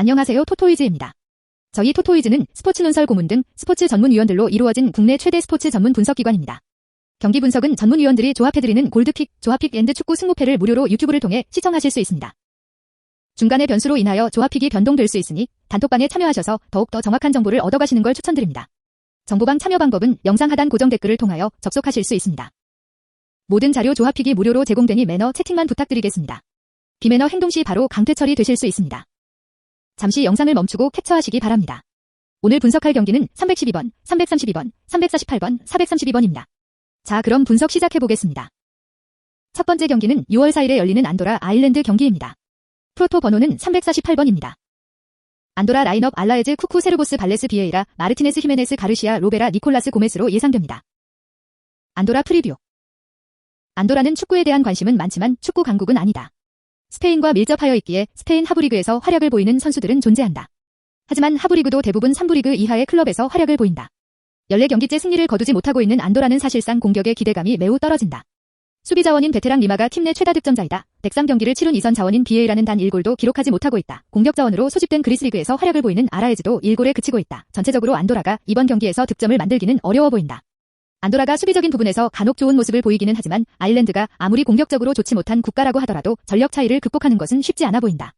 안녕하세요, 토토이즈입니다. 저희 토토이즈는 스포츠 논설 고문 등 스포츠 전문위원들로 이루어진 국내 최대 스포츠 전문 분석기관입니다. 경기 분석은 전문위원들이 조합해드리는 골드픽, 조합픽 앤드 축구 승무패를 무료로 유튜브를 통해 시청하실 수 있습니다. 중간의 변수로 인하여 조합픽이 변동될 수 있으니 단톡방에 참여하셔서 더욱더 정확한 정보를 얻어가시는 걸 추천드립니다. 정보방 참여 방법은 영상 하단 고정 댓글을 통하여 접속하실 수 있습니다. 모든 자료 조합픽이 무료로 제공되니 매너 채팅만 부탁드리겠습니다. 비매너 행동 시 바로 강퇴 처리되실 수 있습니다. 잠시 영상을 멈추고 캡처하시기 바랍니다. 오늘 분석할 경기는 312번, 332번, 348번, 432번입니다. 자, 그럼 분석 시작해보겠습니다. 첫 번째 경기는 6월 4일에 열리는 안도라 아일랜드 경기입니다. 프로토 번호는 348번입니다. 안도라 라인업 알라에즈 쿠쿠 세르보스 발레스 비에이라 마르티네스 히메네스 가르시아 로베라 니콜라스 고메스로 예상됩니다. 안도라 프리뷰. 안도라는 축구에 대한 관심은 많지만 축구 강국은 아니다. 스페인과 밀접하여 있기에 스페인 하부리그에서 활약을 보이는 선수들은 존재한다. 하지만 하부리그도 대부분 3부 리그 이하의 클럽에서 활약을 보인다. 14경기째 승리를 거두지 못하고 있는 안도라는 사실상 공격의 기대감이 매우 떨어진다. 수비 자원인 베테랑 리마가 팀 내 최다 득점자이다. 103경기를 치룬 이선 자원인 비에이라는 단 1골도 기록하지 못하고 있다. 공격 자원으로 소집된 그리스리그에서 활약을 보이는 아라에즈도 1골에 그치고 있다. 전체적으로 안도라가 이번 경기에서 득점을 만들기는 어려워 보인다. 안도라가 수비적인 부분에서 간혹 좋은 모습을 보이기는 하지만 아일랜드가 아무리 공격적으로 좋지 못한 국가라고 하더라도 전력 차이를 극복하는 것은 쉽지 않아 보인다.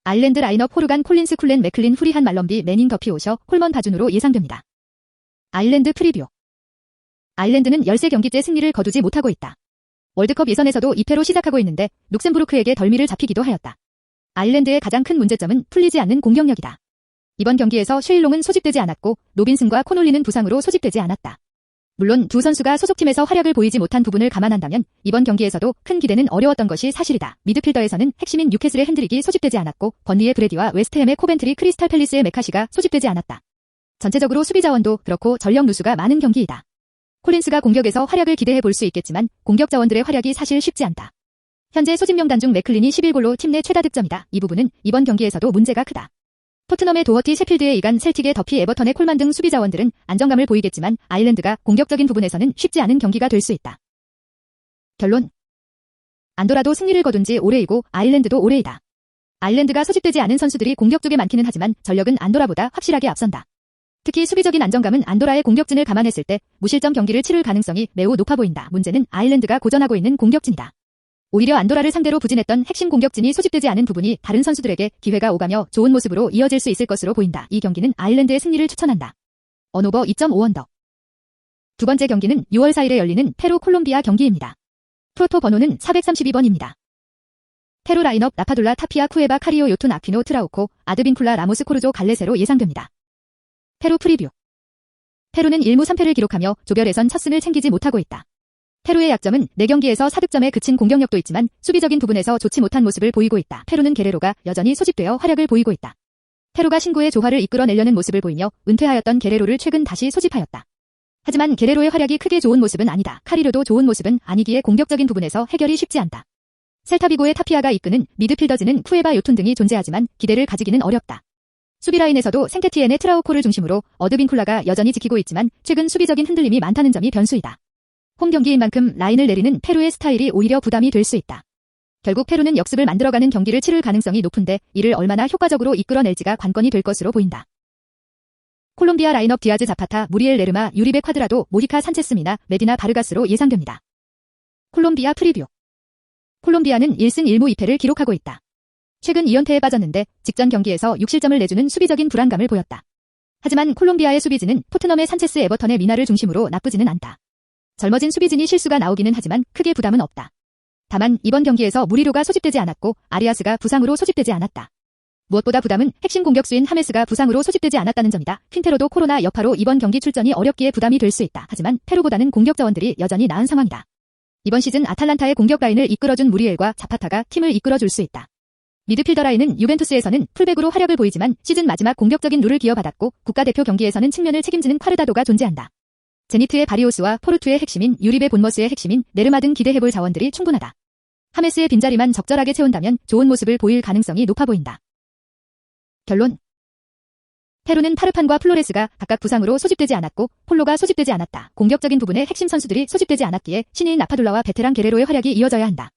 아일랜드 라인업 호르간 콜린스 쿨렌 맥클린 후리한 말럼비 매닝 더피 오셔 콜먼 바준으로 예상됩니다. 아일랜드 프리뷰. 아일랜드는 13경기째 승리를 거두지 못하고 있다. 월드컵 예선에서도 2패로 시작하고 있는데 룩셈부르크에게 덜미를 잡히기도 하였다. 아일랜드의 가장 큰 문제점은 풀리지 않는 공격력이다. 이번 경기에서 쉐일롱은 소집되지 않았고 노빈슨과 코놀리는 부상으로 소집되지 않았다. 물론 두 선수가 소속팀에서 활약을 보이지 못한 부분을 감안한다면 이번 경기에서도 큰 기대는 어려웠던 것이 사실이다. 미드필더에서는 핵심인 뉴캐슬의 핸드릭이 소집되지 않았고 번리의 브레디와 웨스트햄의 코벤트리 크리스탈 팰리스의 메카시가 소집되지 않았다. 전체적으로 수비 자원도 그렇고 전력 누수가 많은 경기이다. 콜린스가 공격에서 활약을 기대해 볼 수 있겠지만 공격 자원들의 활약이 사실 쉽지 않다. 현재 소집 명단 중 맥클린이 11골로 팀 내 최다 득점이다. 이 부분은 이번 경기에서도 문제가 크다. 토트넘의 도어티 셰필드의 이간 셀틱의 더피 에버턴의 콜만 등 수비 자원들은 안정감을 보이겠지만 아일랜드가 공격적인 부분에서는 쉽지 않은 경기가 될 수 있다. 결론. 안도라도 승리를 거둔 지 오래이고 아일랜드도 오래이다. 아일랜드가 소집되지 않은 선수들이 공격 쪽에 많기는 하지만 전력은 안도라보다 확실하게 앞선다. 특히 수비적인 안정감은 안도라의 공격진을 감안했을 때 무실점 경기를 치를 가능성이 매우 높아 보인다. 문제는 아일랜드가 고전하고 있는 공격진이다. 오히려 안도라를 상대로 부진했던 핵심 공격진이 소집되지 않은 부분이 다른 선수들에게 기회가 오가며 좋은 모습으로 이어질 수 있을 것으로 보인다. 이 경기는 아일랜드의 승리를 추천한다. 언오버 2.5언더. 두 번째 경기는 6월 4일에 열리는 페루 콜롬비아 경기입니다. 프로토 번호는 432번입니다. 페루 라인업 라파둘라 타피아 쿠에바 카리오 요툰 아퀴노 트라우코 아드빈쿨라 라모스 코르조 갈레세로 예상됩니다. 페루 프리뷰. 페루는 1무 3패를 기록하며 조별예선 첫 승을 챙기지 못하고 있다. 페루의 약점은 4경기에서 4득점에 그친 공격력도 있지만 수비적인 부분에서 좋지 못한 모습을 보이고 있다. 페루는 게레로가 여전히 소집되어 활약을 보이고 있다. 페루가 신구의 조화를 이끌어내려는 모습을 보이며 은퇴하였던 게레로를 최근 다시 소집하였다. 하지만 게레로의 활약이 크게 좋은 모습은 아니다. 카리로도 좋은 모습은 아니기에 공격적인 부분에서 해결이 쉽지 않다. 셀타비고의 타피아가 이끄는 미드필더진은 쿠에바 요툰 등이 존재하지만 기대를 가지기는 어렵다. 수비 라인에서도 생테티엔의 트라우코를 중심으로 어드빈쿨라가 여전히 지키고 있지만 최근 수비적인 흔들림이 많다는 점이 변수이다. 홈 경기인 만큼 라인을 내리는 페루의 스타일이 오히려 부담이 될 수 있다. 결국 페루는 역습을 만들어가는 경기를 치를 가능성이 높은데 이를 얼마나 효과적으로 이끌어낼지가 관건이 될 것으로 보인다. 콜롬비아 라인업 디아즈 자파타, 무리엘 레르마, 유리베 콰드라도, 모히카 산체스미나, 메디나 바르가스로 예상됩니다. 콜롬비아 프리뷰. 콜롬비아는 1승 1무 2패를 기록하고 있다. 최근 2연패에 빠졌는데 직전 경기에서 6실점을 내주는 수비적인 불안감을 보였다. 하지만 콜롬비아의 수비진은 토트넘의 산체스 에버턴의 미나를 중심으로 나쁘지는 않다. 젊어진 수비진이 실수가 나오기는 하지만 크게 부담은 없다. 다만 이번 경기에서 무리로가 소집되지 않았고 아리아스가 부상으로 소집되지 않았다. 무엇보다 부담은 핵심 공격수인 하메스가 부상으로 소집되지 않았다는 점이다. 퀸테로도 코로나 여파로 이번 경기 출전이 어렵기에 부담이 될 수 있다. 하지만 페루보다는 공격 자원들이 여전히 나은 상황이다. 이번 시즌 아탈란타의 공격 라인을 이끌어준 무리엘과 자파타가 팀을 이끌어줄 수 있다. 미드필더 라인은 유벤투스에서는 풀백으로 활약을 보이지만 시즌 마지막 공격적인 룰을 기어받았고 국가대표 경기에서는 측면을 책임지는 콰르다도가 존재한다. 제니트의 바리오스와 포르투의 핵심인 유리베 본머스의 핵심인 네르마 등 기대해볼 자원들이 충분하다. 하메스의 빈자리만 적절하게 채운다면 좋은 모습을 보일 가능성이 높아 보인다. 결론. 페루는 파르판과 플로레스가 각각 부상으로 소집되지 않았고 폴로가 소집되지 않았다. 공격적인 부분에 핵심 선수들이 소집되지 않았기에 신인 라파둘라와 베테랑 게레로의 활약이 이어져야 한다.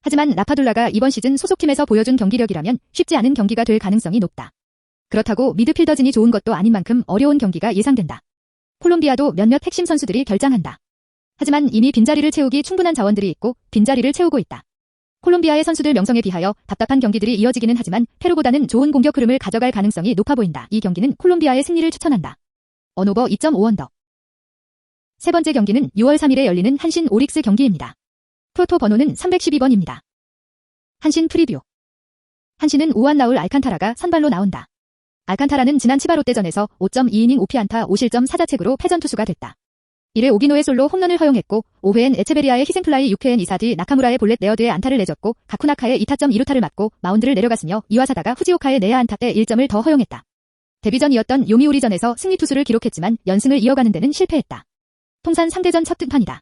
하지만 라파둘라가 이번 시즌 소속팀에서 보여준 경기력이라면 쉽지 않은 경기가 될 가능성이 높다. 그렇다고 미드필더진이 좋은 것도 아닌 만큼 어려운 경기가 예상된다. 콜롬비아도 몇몇 핵심 선수들이 결장한다. 하지만 이미 빈자리를 채우기 충분한 자원들이 있고 빈자리를 채우고 있다. 콜롬비아의 선수들 명성에 비하여 답답한 경기들이 이어지기는 하지만 페루보다는 좋은 공격 흐름을 가져갈 가능성이 높아 보인다. 이 경기는 콜롬비아의 승리를 추천한다. 언오버 2.5언더. 세 번째 경기는 6월 3일에 열리는 한신 오릭스 경기입니다. 프로토 번호는 312번입니다. 한신 프리뷰. 한신은 우안 라울 알칸타라가 선발로 나온다. 알칸타라는 지난 치바롯데전에서 5.2이닝 5피안타 5실점 4자책으로 패전투수가 됐다. 1회 오기노의 솔로 홈런을 허용했고 5회엔 에체베리아의 희생플라이 6회엔 이사디 나카무라의 볼넷 레어드의 안타를 내줬고 가쿠나카의 2타점 2루타를 맞고 마운드를 내려갔으며 이와사다가 후지오카의 내야 안타 때 1점을 더 허용했다. 데뷔전이었던 요미우리전에서 승리 투수를 기록했지만 연승을 이어가는 데는 실패했다. 통산 상대전 첫 등판이다.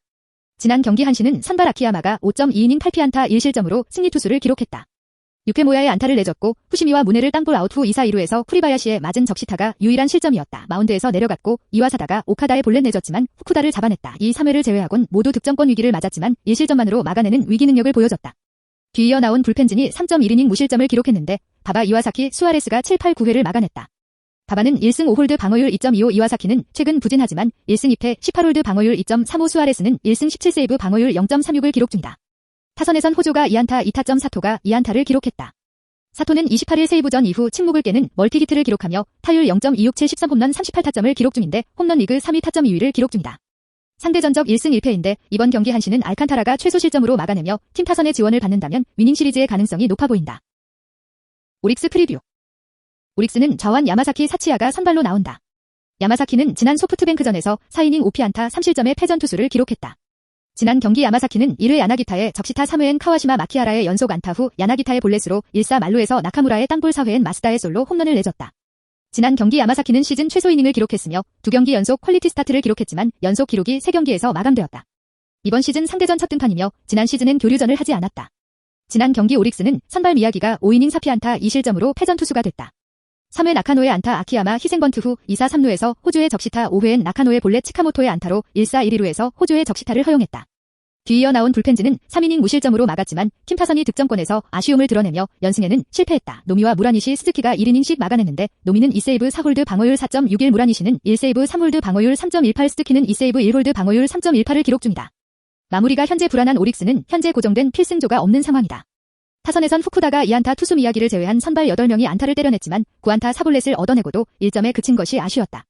지난 경기 한신은 선발 아키야마가 5.2이닝 8피안타 1실점으로 승리 투수를 기록했다. 6회 모야의 안타를 내줬고 후시미와 무네를 땅볼 아웃 후 2사 2루에서 쿠리바야시의 맞은 적시타가 유일한 실점이었다. 마운드에서 내려갔고 이와사다가 오카다의 볼넷 내줬지만 후쿠다를 잡아냈다. 이 3회를 제외하곤 모두 득점권 위기를 맞았지만 1실점만으로 막아내는 위기 능력을 보여줬다. 뒤이어 나온 불펜진이 3.1이닝 무실점을 기록했는데 바바 이와사키 수아레스가 7, 8, 9회를 막아냈다. 바바는 1승 5홀드 방어율 2.25 이와사키는 최근 부진하지만 1승 2패 18홀드 방어율 2.35 수아레스는 1승 17세이브 방어율 0.36을 기록 중이다. 타선에선 호조가 2안타 2타점 사토가 2안타를 기록했다. 사토는 28일 세이브전 이후 침묵을 깨는 멀티히트를 기록하며 타율 0.267 13홈런 38타점을 기록 중인데 홈런 리그 3위 타점 2위를 기록 중이다. 상대 전적 1승 1패인데 이번 경기 한신은 알칸타라가 최소 실점으로 막아내며 팀 타선의 지원을 받는다면 위닝 시리즈의 가능성이 높아 보인다. 오릭스 프리뷰. 오릭스는 좌완 야마사키 사치야가 선발로 나온다. 야마사키는 지난 소프트뱅크전에서 4이닝 5피안타 3실점의 패전투수를 기록했다. 지난 경기 야마사키는 1회 야나기타의 적시타 3회엔 카와시마 마키하라의 연속 안타 후 야나기타의 볼넷으로 1사 만루에서 나카무라의 땅볼 4회엔 마스다의 솔로 홈런을 내줬다. 지난 경기 야마사키는 시즌 최소 이닝을 기록했으며 2경기 연속 퀄리티 스타트를 기록했지만 연속 기록이 3경기에서 마감되었다. 이번 시즌 상대전 첫 등판이며 지난 시즌엔 교류전을 하지 않았다. 지난 경기 오릭스는 선발 미야기가 5이닝 4피안타 2실점으로 패전투수가 됐다. 3회 나카노의 안타 아키야마 희생번트 후 2사 3루에서 호주의 적시타 5회엔 나카노의 볼넷 치카모토의 안타로 1사 1루에서 호주의 적시타를 허용했다. 뒤이어 나온 불펜진은 3이닝 무실점으로 막았지만 팀 타선이 득점권에서 아쉬움을 드러내며 연승에는 실패했다. 노미와 무라니시 스즈키가 1이닝씩 막아냈는데 노미는 2세이브 4홀드 방어율 4.61 무라니시는 1세이브 3홀드 방어율 3.18 스즈키는 2세이브 1홀드 방어율 3.18을 기록 중이다. 마무리가 현재 불안한 오릭스는 현재 고정된 필승조가 없는 상황이다. 타선에선 후쿠다가 2안타 투수 미야기를 제외한 선발 8명이 안타를 때려냈지만 9안타 4볼넷을 얻어내고도 1점에 그친 것이 아쉬웠다.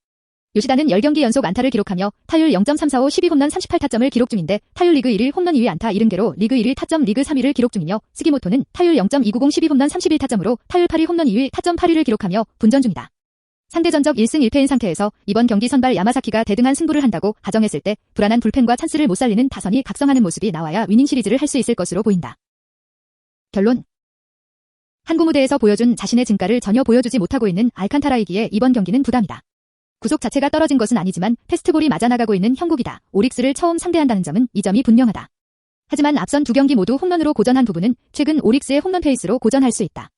요시다는 10경기 연속 안타를 기록하며 타율 0.345 12홈런 38타점을 기록 중인데 타율 리그 1위 홈런 2위 안타 70개로 리그 1위 타점 리그 3위를 기록 중이며 스기모토는 타율 0.290 12홈런 31타점으로 타율 8위 홈런 2위 타점 8위를 기록하며 분전 중이다. 상대 전적 1승 1패인 상태에서 이번 경기 선발 야마사키가 대등한 승부를 한다고 가정했을 때 불안한 불펜과 찬스를 못 살리는 타선이 각성하는 모습이 나와야 위닝 시리즈를 할 수 있을 것으로 보인다. 결론. 한국 무대에서 보여준 자신의 진가를 전혀 보여주지 못하고 있는 알칸타라이기에 이번 경기는 부담이다. 구속 자체가 떨어진 것은 아니지만 패스트볼이 맞아나가고 있는 형국이다. 오릭스를 처음 상대한다는 점은 이 점이 분명하다. 하지만 앞선 2경기 모두 홈런으로 고전한 부분은 최근 오릭스의 홈런 페이스로 고전할 수 있다.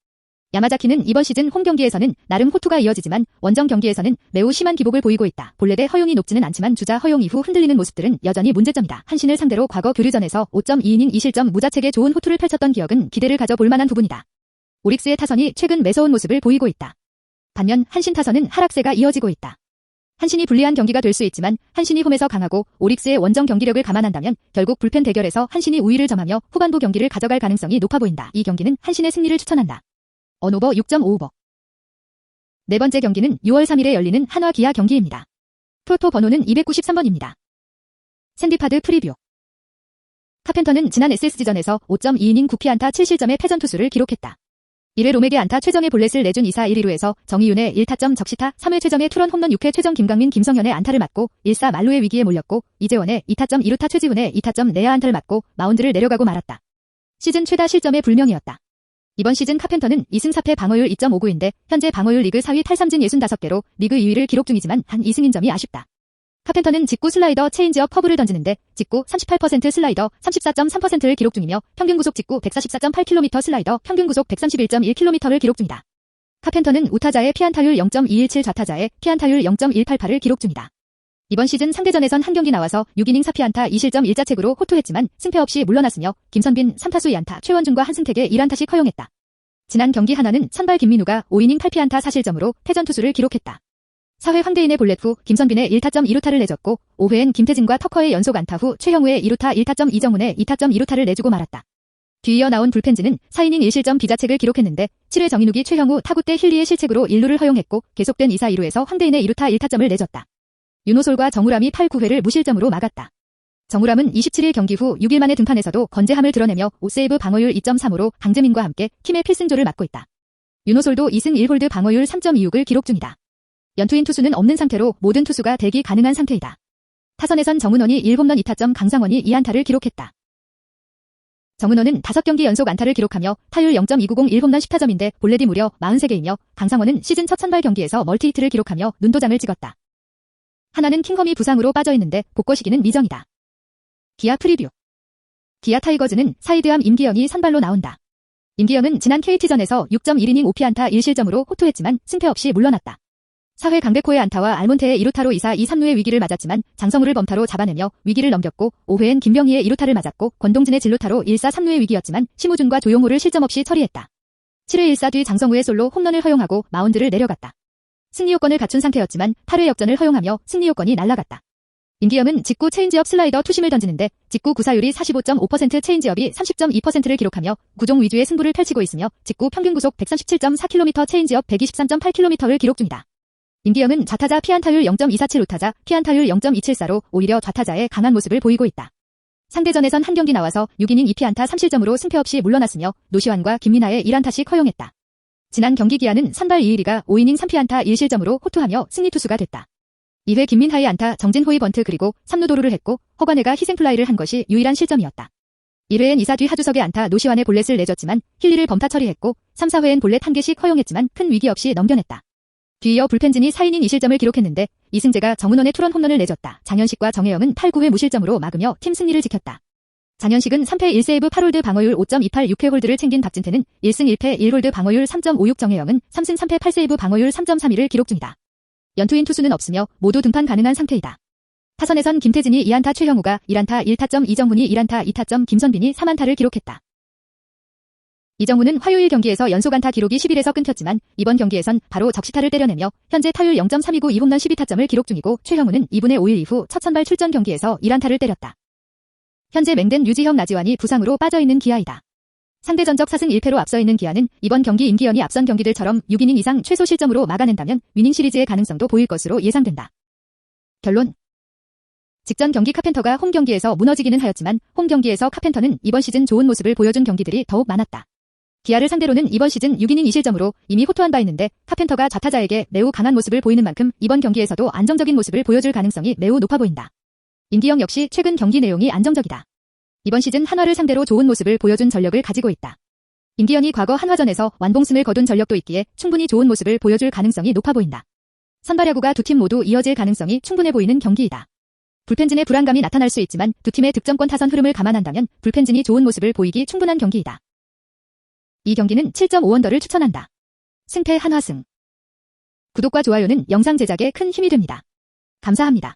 야마자키는 이번 시즌 홈 경기에서는 나름 호투가 이어지지만 원정 경기에서는 매우 심한 기복을 보이고 있다. 볼넷의 허용이 높지는 않지만 주자 허용 이후 흔들리는 모습들은 여전히 문제점이다. 한신을 상대로 과거 교류전에서 5.2이닝 2실점 무자책의 좋은 호투를 펼쳤던 기억은 기대를 가져볼 만한 부분이다. 오릭스의 타선이 최근 매서운 모습을 보이고 있다. 반면 한신 타선은 하락세가 이어지고 있다. 한신이 불리한 경기가 될 수 있지만 한신이 홈에서 강하고 오릭스의 원정 경기력을 감안한다면 결국 불펜 대결에서 한신이 우위를 점하며 후반부 경기를 가져갈 가능성이 높아 보인다. 이 경기는 한신의 승리를 추천한다. 언오버 6.5오버. 네 번째 경기는 6월 3일에 열리는 한화 기아 경기입니다. 프로토 번호는 293번입니다. 샌디파드 프리뷰. 카펜터는 지난 SSG전에서 5.2이닝 9피안타 7실점의 패전투수를 기록했다. 1회 롬에게 안타 최정의 볼넷을 내준 2사 1루에서 정의윤의 1타점 적시타 3회 최정의 투런 홈런 6회 최정 김강민 김성현의 안타를 맞고 1사 만루의 위기에 몰렸고 이재원의 2타점 2루타 최지훈의 2타점 내야 안타를 맞고 마운드를 내려가고 말았다. 시즌 최다 실점의 불명이었다. 이번 시즌 카펜터는 2승 4패 방어율 2.59인데 현재 방어율 리그 4위 탈삼진 65개로 리그 2위를 기록 중이지만 한 2승인 점이 아쉽다. 카펜터는 직구 슬라이더 체인지업 커브를 던지는데 직구 38% 슬라이더 34.3%를 기록 중이며 평균 구속 직구 144.8km 슬라이더 평균 구속 131.1km를 기록 중이다. 카펜터는 우타자의 피안타율 0.217 좌타자의 피안타율 0.188을 기록 중이다. 이번 시즌 상대전에선 한 경기 나와서 6이닝 4피안타 2실점 1자책으로 호투했지만 승패 없이 물러났으며 김선빈 3타수 2안타, 최원준과 한승택의 1안타씩 허용했다. 지난 경기 하나는 선발 김민우가 5이닝 8피안타 4실점으로 패전 투수를 기록했다. 4회 황대인의 볼넷 후 김선빈의 1타점 2루타를 내줬고 5회엔 김태진과 터커의 연속 안타 후 최형우의 2루타 1타점 이정훈의 2타점 2루타를 내주고 말았다. 뒤이어 나온 불펜진은 4이닝 1실점 비자책을 기록했는데 7회 정인욱이 최형우 타구 때 힐리의 실책으로 1루를 허용했고 계속된 2사 2루에서 황대인의 2루타 1타점을 내줬다. 윤호솔과 정우람이 8, 9회를 무실점으로 막았다. 정우람은 27일 경기 후 6일 만에 등판에서도 건재함을 드러내며 5세이브 방어율 2.3으로 강재민과 함께 팀의 필승조를 맡고 있다. 윤호솔도 2승 1홀드 방어율 3.26을 기록 중이다. 연투인 투수는 없는 상태로 모든 투수가 대기 가능한 상태이다. 타선에선 정은원이 1홈런 2타점, 강상원이 2안타를 기록했다. 정은원은 5경기 연속 안타를 기록하며 타율 0.290 1홈런 10타점인데 볼넷이 무려 43개이며 강상원은 시즌 첫 선발 경기에서 멀티히트를 기록하며 눈도장을 찍었다. 하나는 킹검이 부상으로 빠져있는데 복귀 시기는 미정이다. 기아 프리뷰. 기아 타이거즈는 사이드암 임기영이 선발로 나온다. 임기영은 지난 KT전에서 6.1이닝 5피안타 1실점으로 호투했지만 승패 없이 물러났다. 4회 강백호의 안타와 알몬테의 2루타로 2사 2, 3루의 위기를 맞았지만 장성우를 범타로 잡아내며 위기를 넘겼고 5회엔 김병희의 2루타를 맞았고 권동진의 진루타로 1사 3루의 위기였지만 심우준과 조용호를 실점 없이 처리했다. 7회 1사 뒤 장성우의 솔로 홈런을 허용하고 마운드를 내려갔다. 승리 요건을 갖춘 상태였지만 8회 역전을 허용하며 승리 요건이 날아갔다. 임기영은 직구 체인지업 슬라이더 투심을 던지는데 직구 구사율이 45.5% 체인지업이 30.2%를 기록하며 구종 위주의 승부를 펼치고 있으며 직구 평균 구속 137.4km 체인지업 123.8km를 기록 중이다. 임기영은 좌타자 피안타율 0.247 우타자 피안타율 0.274로 오히려 좌타자의 강한 모습을 보이고 있다. 상대전에선 한 경기 나와서 6이닝 2피안타 3실점으로 승패 없이 물러났으며 노시환과 김민하의 1안타씩 허용했다. 지난 경기 기아는 선발 이의리가 5이닝 3피안타 1실점으로 호투하며 승리 투수가 됐다. 2회 김민하의 안타, 정진호의 번트 그리고 3루 도루를 했고 허관혜가 희생플라이를 한 것이 유일한 실점이었다. 1회엔 2사 뒤 하주석의 안타 노시환의 볼넷을 내줬지만 힐리를 범타 처리했고 3, 4회엔 볼넷 1개씩 허용했지만 큰 위기 없이 넘겨냈다. 뒤이어 불펜진이 4이닝 2실점을 기록했는데 이승재가 정은원의 투런 홈런을 내줬다. 장현식과 정혜영은 8, 9회 무실점으로 막으며 팀 승리를 지켰다. 장현식은 3패 1세이브 8홀드 방어율 5.28 6회 홀드를 챙긴 박진태는 1승 1패 1홀드 방어율 3.56 정혜영은 3승 3패 8세이브 방어율 3.31을 기록 중이다. 연투인 투수는 없으며 모두 등판 가능한 상태이다. 타선에선 김태진이 2안타 최형우가 1안타 1타점 이정훈이 1안타 2타점 김선빈이 3안타를 기록했다. 이정훈은 화요일 경기에서 연속안타 기록이 10일에서 끊겼지만 이번 경기에선 바로 적시타를 때려내며 현재 타율 0.329 2홈런 12타점을 기록 중이고 최형우는 2분의 5일 이후 첫 선발 출전 경기에서 1안타를 때렸다. 현재 맹된 유지형 나지완이 부상으로 빠져있는 기아이다. 상대 전적 4승 1패로 앞서있는 기아는 이번 경기 임기현이 앞선 경기들처럼 6이닝 이상 최소 실점으로 막아낸다면 위닝 시리즈의 가능성도 보일 것으로 예상된다. 결론. 직전 경기 카펜터가 홈 경기에서 무너지기는 하였지만 홈 경기에서 카펜터는 이번 시즌 좋은 모습을 보여준 경기들이 더욱 많았다. 기아를 상대로는 이번 시즌 6이닝 2실점으로 이미 호투한 바 있는데 카펜터가 좌타자에게 매우 강한 모습을 보이는 만큼 이번 경기에서도 안정적인 모습을 보여줄 가능성이 매우 높아 보인다. 임기영 역시 최근 경기 내용이 안정적이다. 이번 시즌 한화를 상대로 좋은 모습을 보여준 전력을 가지고 있다. 임기현이 과거 한화전에서 완봉승을 거둔 전력도 있기에 충분히 좋은 모습을 보여줄 가능성이 높아 보인다. 선발야구가 두 팀 모두 이어질 가능성이 충분해 보이는 경기이다. 불펜진의 불안감이 나타날 수 있지만 두 팀의 득점권 타선 흐름을 감안한다면 불펜진이 좋은 모습을 보이기 충분한 경기이다. 이 경기는 7.5언더를 추천한다. 승패 한화승. 구독과 좋아요는 영상 제작에 큰 힘이 됩니다. 감사합니다.